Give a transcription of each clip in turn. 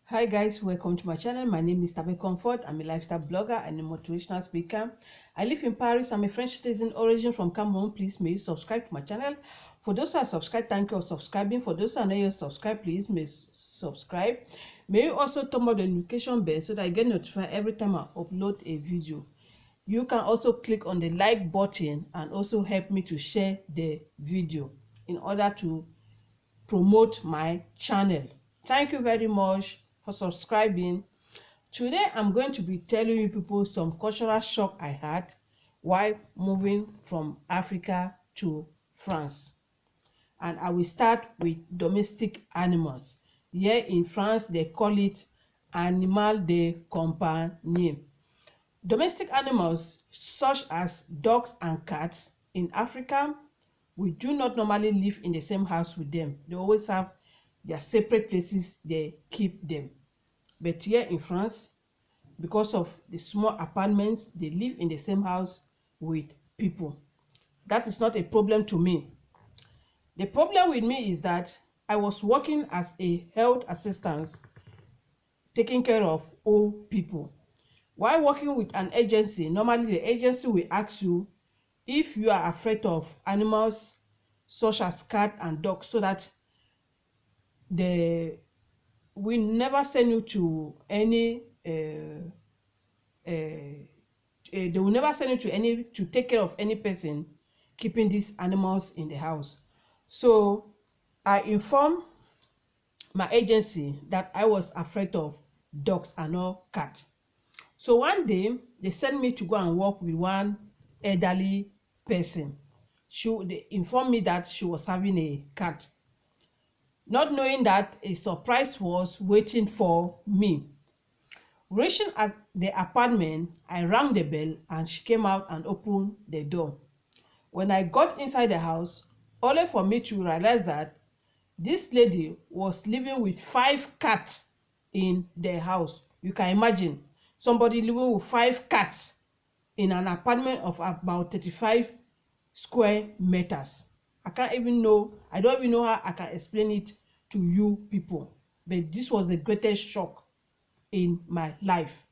Hi guys, welcome to my channel. My name is Tabe Comfort. I'm a lifestyle blogger and a motivational speaker. I live in Paris. I'm a French citizen origin from Cameroon. Please may you subscribe to my channel. For those who are subscribed, thank you for subscribing. For those who are not yet subscribed, please may subscribe. May you also turn on the notification bell so that I get notified every time I upload a video. You can also click on the like button and also help me to share the video in order to promote my channel. Thank you very much for subscribing. Today I'm going to be telling you people some cultural shock I had while moving from Africa to France. And I will start with domestic animals. Here in France they call it animal de compagnie. Domestic animals such as dogs and cats in Africa, we do not normally live in the same house with them. They always have their separate places they keep them. But here in France, because of the small apartments, they live in the same house with people. That is not a problem to me. The problem with me is that I was working as a health assistant taking care of old people. While working with an agency, normally the agency will ask you if you are afraid of animals such as cat and dog, so that they will never send you to any they will never send you to any to take care of any person keeping these animals in the house. So I informed my agency that I was afraid of dogs and not cat. So one day they sent me to go and work with one elderly person. They informed me that she was having a cat, not knowing that a surprise was waiting for me. Reaching at the apartment, I rang the bell and she came out and opened the door. When I got inside the house, only for me to realize that this lady was living with 5 cats in the house. You can imagine somebody living with 5 cats in an apartment of about 35 square meters. I don't even know how I can explain it to you people. But this was the greatest shock in my life.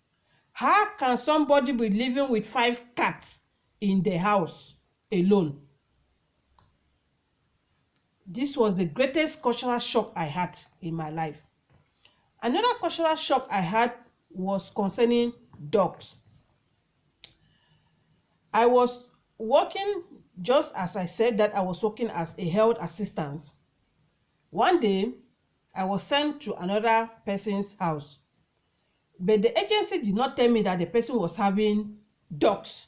How can somebody be living with 5 cats in the house alone? This was the greatest cultural shock I had in my life. Another cultural shock I had was concerning dogs. I was working, just as I said that I was working as a health assistant. One day, I was sent to another person's house. But the agency did not tell me that the person was having dogs.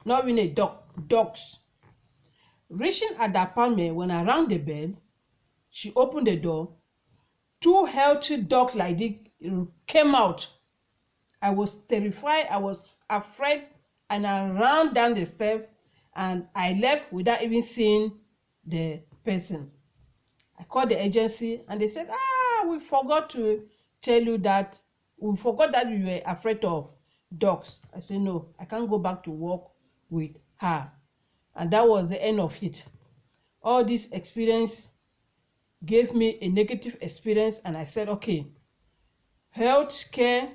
Not even a dog, dogs. Reaching at the apartment, when I rang the bell, she opened the door. 2 healthy dogs like this came out. I was terrified, I was afraid, and I ran down the step and I left without even seeing the person. I called the agency and they said, we forgot to tell you that, we forgot that you were afraid of dogs. I said, no, I can't go back to work with her. And that was the end of it. All this experience gave me a negative experience, and I said, okay, health care,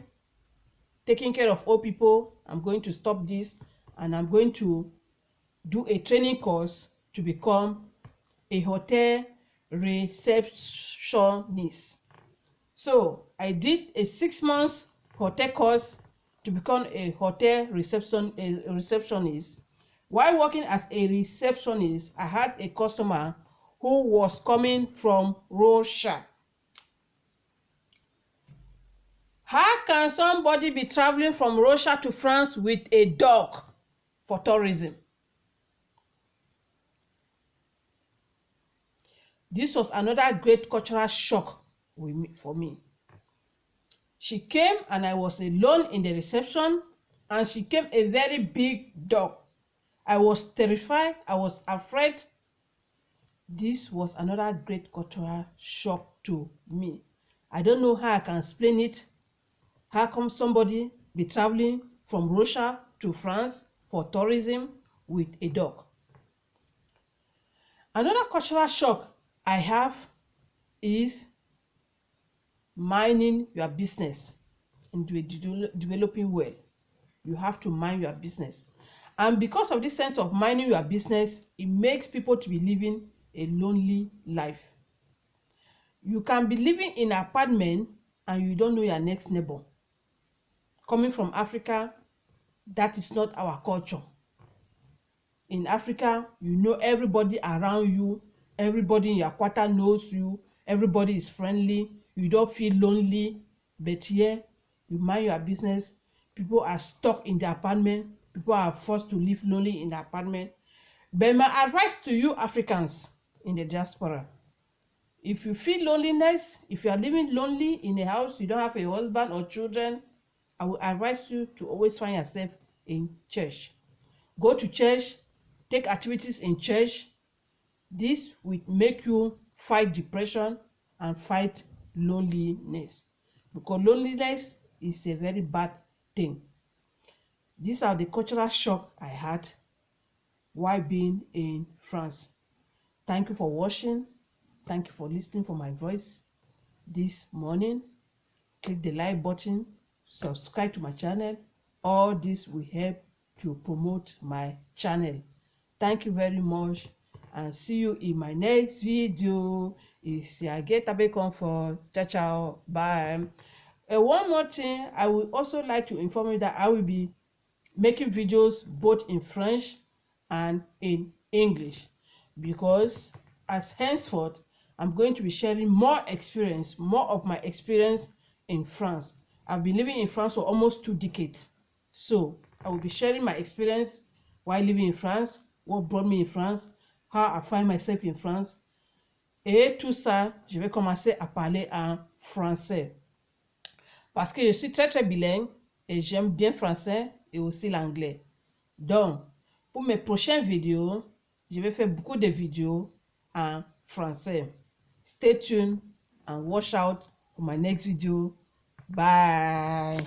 taking care of old people, I'm going to stop this, and I'm going to do a training course to become a hotel receptionist. So I did a 6 months hotel course to become a hotel receptionist. While working as a receptionist, I had a customer who was coming from Russia. How can somebody be traveling from Russia to France with a dog for tourism? This was another great cultural shock for me. She came and I was alone in the reception, and she came a very big dog. I was terrified. I was afraid. This was another great cultural shock to me. I don't know how I can explain it. How come somebody be traveling from Russia to France for tourism with a dog? Another cultural shock I have is minding your business and developing well. You have to mind your business. And because of this sense of minding your business, it makes people to be living a lonely life. You can be living in an apartment and you don't know your next neighbor. Coming from Africa, that is not our culture. In Africa, you know everybody around you, everybody in your quarter knows you, everybody is friendly, you don't feel lonely. But here, you mind your business, people are stuck in the apartment, people are forced to live lonely in the apartment. But my advice to you Africans in the diaspora, if you feel loneliness, if you are living lonely in a house, you don't have a husband or children, I will advise you to always find yourself in church. Go to church, take activities in church. This will make you fight depression and fight loneliness, because loneliness is a very bad thing. These are the cultural shock I had while being in France. Thank you for watching. Thank you for listening for my voice this morning. Click the like button, subscribe to my channel. All this will help to promote my channel. Thank you very much and see you in my next video. It's Yage Tabe Comfort. Ciao, ciao. Bye. One more thing, I would also like to inform you that I will be making videos both in French and in English, because as henceforth I'm going to be sharing more of my experience in France. I've been living in France for almost 2 decades, so I will be sharing my experience while living in France, what brought me in France, how I find myself in France, et tout ça. Je vais commencer à parler en français parce que je suis très bilingue et j'aime bien français et aussi l'anglais. Donc, pour mes prochaines vidéos, je vais faire beaucoup de vidéos en français. Stay tuned and watch out for my next video. Bye.